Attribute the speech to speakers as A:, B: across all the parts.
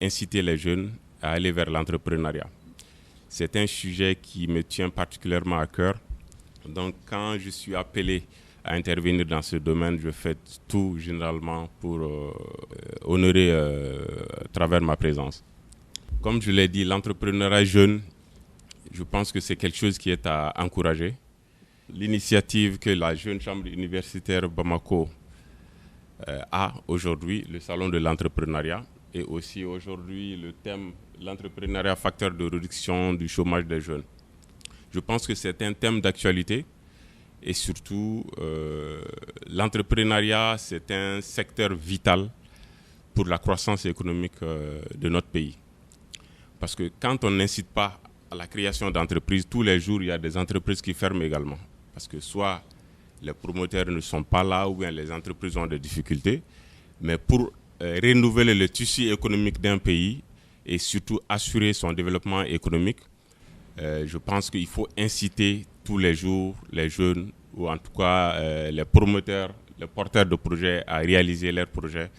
A: inciter les jeunes à aller vers l'entrepreneuriat. C'est un sujet qui me tient particulièrement à cœur. Donc, quand je suis appelé à intervenir dans ce domaine, je fais tout généralement pour honorer à travers ma présence. Comme je l'ai dit, l'entrepreneuriat jeune, je pense que c'est quelque chose qui est à encourager. L'initiative que la Jeune Chambre universitaire Bamako a aujourd'hui, le salon de l'entrepreneuriat, et aussi aujourd'hui le thème l'entrepreneuriat facteur de réduction du chômage des jeunes. Je pense que c'est un thème d'actualité et surtout l'entrepreneuriat c'est un secteur vital pour la croissance économique de notre pays. Parce que quand on n'incite pas à la création d'entreprises, tous les jours il y a des entreprises qui ferment également. Parce que soit les promoteurs ne sont pas là ou bien les entreprises ont des difficultés. Mais pour renouveler le tissu économique d'un pays et surtout assurer son développement économique, je pense qu'il faut inciter tous les jours les jeunes ou en tout cas les promoteurs, les porteurs de projets à réaliser leurs projets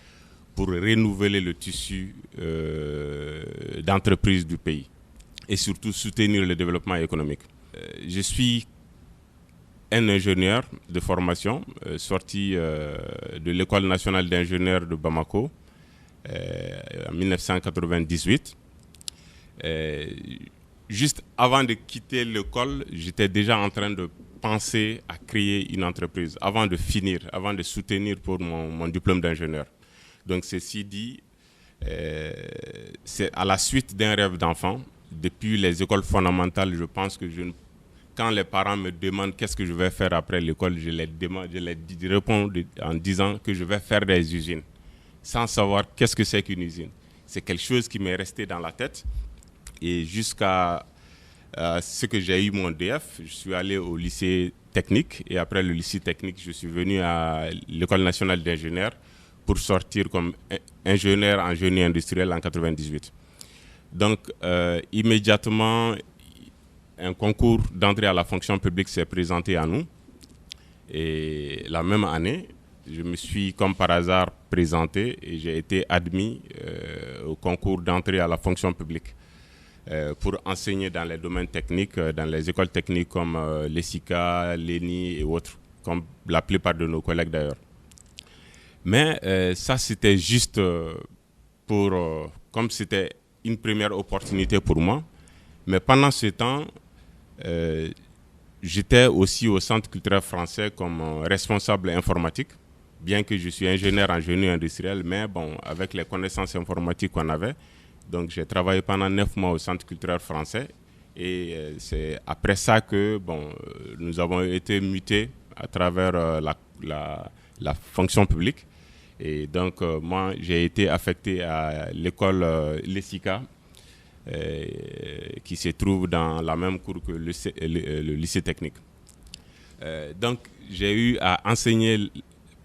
A: pour renouveler le tissu d'entreprise du pays et surtout soutenir le développement économique. Je suis un ingénieur de formation sorti de l'École nationale d'ingénieurs de Bamako en 1998. Juste avant de quitter l'école, j'étais déjà en train de penser à créer une entreprise avant de finir, avant de soutenir pour mon diplôme d'ingénieur. Donc ceci dit, c'est à la suite d'un rêve d'enfant. Depuis les écoles fondamentales, je pense que quand les parents me demandent qu'est-ce que je vais faire après l'école, je les réponds en disant que je vais faire des usines, sans savoir qu'est-ce que c'est qu'une usine. C'est quelque chose qui m'est resté dans la tête. Et jusqu'à ce que j'ai eu mon DF, je suis allé au lycée technique. Et après le lycée technique, je suis venu à l'École nationale d'ingénieurs pour sortir comme ingénieur en génie industriel en 1998. Donc, immédiatement, un concours d'entrée à la fonction publique s'est présenté à nous. Et la même année, je me suis comme par hasard présenté et j'ai été admis au concours d'entrée à la fonction publique pour enseigner dans les domaines techniques, dans les écoles techniques comme l'ESICA, l'ENI et autres, comme la plupart de nos collègues d'ailleurs. Mais ça, c'était juste comme c'était une première opportunité pour moi. Mais pendant ce temps, j'étais aussi au Centre culturel français comme responsable informatique, bien que je suis ingénieur en génie industriel, mais bon, avec les connaissances informatiques qu'on avait. Donc j'ai travaillé pendant 9 mois au Centre culturel français et c'est après ça que nous avons été mutés à travers la fonction publique. Et donc moi j'ai été affecté à l'école l'ESICA, qui se trouve dans la même cour que le lycée technique. Donc, j'ai eu à enseigner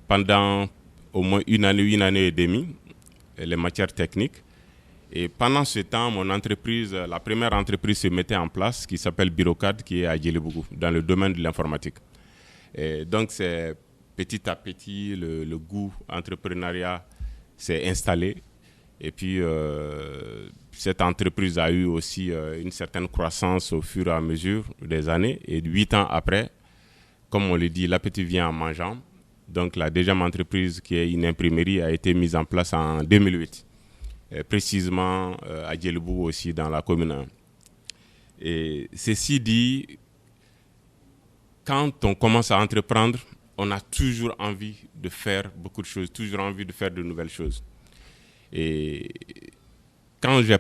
A: pendant au moins une année et demie, les matières techniques. Et pendant ce temps, mon entreprise, la première entreprise se mettait en place, qui s'appelle Birocad, qui est à Djelibougou, dans le domaine de l'informatique. Et donc, c'est petit à petit, le goût entrepreneuriat s'est installé. Et puis, cette entreprise a eu aussi une certaine croissance au fur et à mesure des années. Et 8 ans après, comme on le dit, l'appétit vient en mangeant. Donc, la deuxième entreprise, qui est une imprimerie, a été mise en place en 2008. Précisément à Djelibougou aussi, dans la commune 1. Et ceci dit, quand on commence à entreprendre, on a toujours envie de faire beaucoup de choses, toujours envie de faire de nouvelles choses. Et quand j'ai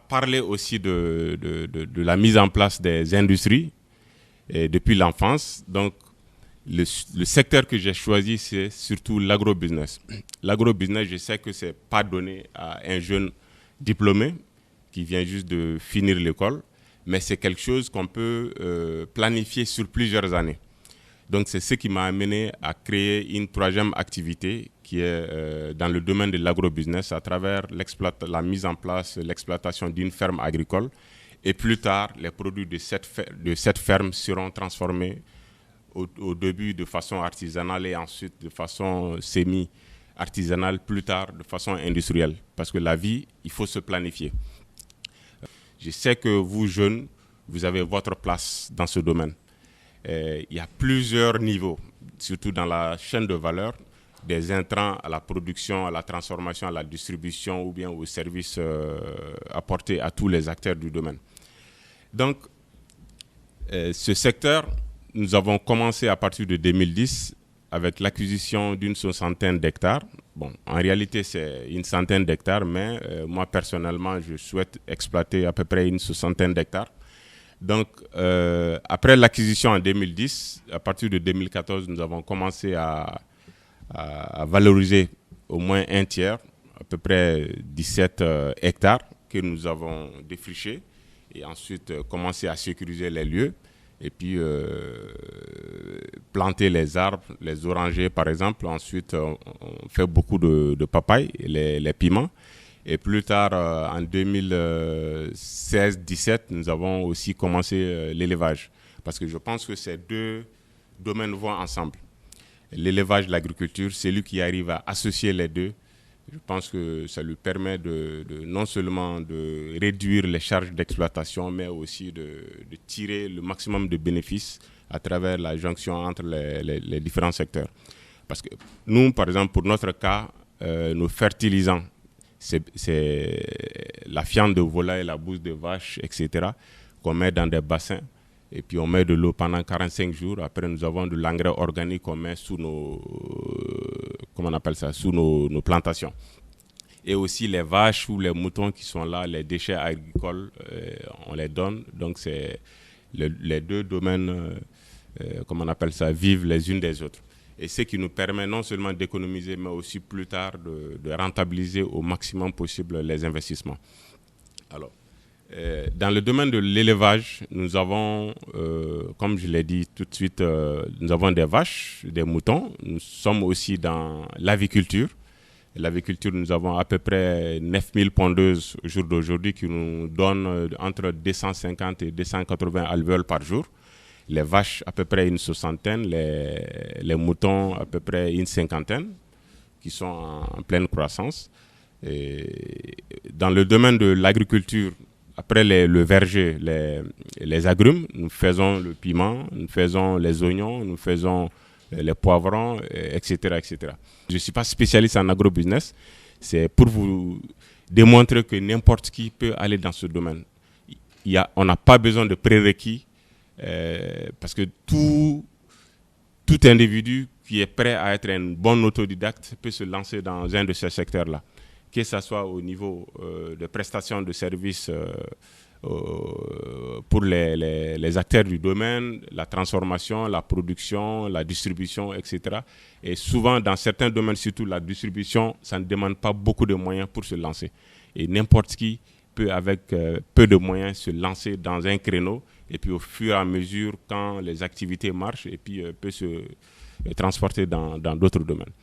A: parlé aussi de la mise en place des industries depuis l'enfance, donc le secteur que j'ai choisi, c'est surtout l'agrobusiness. L'agrobusiness, je sais que ce n'est pas donné à un jeune diplômé qui vient juste de finir l'école, mais c'est quelque chose qu'on peut planifier sur plusieurs années. Donc c'est ce qui m'a amené à créer une troisième activité qui est dans le domaine de l'agrobusiness à travers la mise en place, l'exploitation d'une ferme agricole. Et plus tard, les produits de cette ferme seront transformés au début de façon artisanale et ensuite de façon artisanale, plus tard de façon industrielle. Parce que la vie, il faut se planifier. Je sais que vous, jeunes, vous avez votre place dans ce domaine. Il y a plusieurs niveaux, surtout dans la chaîne de valeur, des intrants à la production, à la transformation, à la distribution ou bien aux services apportés à tous les acteurs du domaine. Donc, ce secteur, nous avons commencé à partir de 2010 avec l'acquisition d'une 60aine d'hectares. Bon, en réalité, c'est une centaine d'hectares, mais moi, personnellement, je souhaite exploiter à peu près une 60aine d'hectares. Donc, après l'acquisition en 2010, à partir de 2014, nous avons commencé à valoriser au moins un tiers, à peu près 17 hectares que nous avons défrichés et ensuite commencer à sécuriser les lieux et puis planter les arbres, les orangers par exemple. Ensuite, on fait beaucoup de papayes, les piments. Et plus tard, en 2016-17, nous avons aussi commencé l'élevage. Parce que je pense que ces deux domaines vont ensemble. L'élevage, l'agriculture, c'est lui qui arrive à associer les deux. Je pense que ça lui permet non seulement de réduire les charges d'exploitation, mais aussi de tirer le maximum de bénéfices à travers la jonction entre les différents secteurs. Parce que nous, par exemple, pour notre cas, nos fertilisants, c'est la fiente de volaille, la bouse de vache, etc., qu'on met dans des bassins. Et puis on met de l'eau pendant 45 jours. Après, nous avons de l'engrais organique qu'on met sous nos plantations. Et aussi les vaches ou les moutons qui sont là, les déchets agricoles, on les donne. Donc c'est les deux domaines, vivent les unes des autres. Et ce qui nous permet non seulement d'économiser, mais aussi plus tard de rentabiliser au maximum possible les investissements. Alors, dans le domaine de l'élevage, nous avons, comme je l'ai dit tout de suite, nous avons des vaches, des moutons. Nous sommes aussi dans l'aviculture. L'aviculture, nous avons à peu près 9000 pondeuses au jour d'aujourd'hui qui nous donnent entre 250 et 280 alvéoles par jour. Les vaches, à peu près une 60aine, les moutons, à peu près une 50aine, qui sont en pleine croissance. Et dans le domaine de l'agriculture, après le verger, les agrumes, nous faisons le piment, nous faisons les oignons, nous faisons les poivrons, etc., etc. Je ne suis pas spécialiste en agrobusiness. C'est pour vous démontrer que n'importe qui peut aller dans ce domaine. On n'a pas besoin de prérequis parce que tout individu qui est prêt à être un bon autodidacte peut se lancer dans un de ces secteurs-là, que ce soit au niveau de prestations de services pour les acteurs du domaine, la transformation, la production, la distribution, etc. Et souvent, dans certains domaines, surtout la distribution, ça ne demande pas beaucoup de moyens pour se lancer. Et n'importe qui peut, avec peu de moyens, se lancer dans un créneau. Et puis, au fur et à mesure, quand les activités marchent, et puis peut se transporter dans d'autres domaines.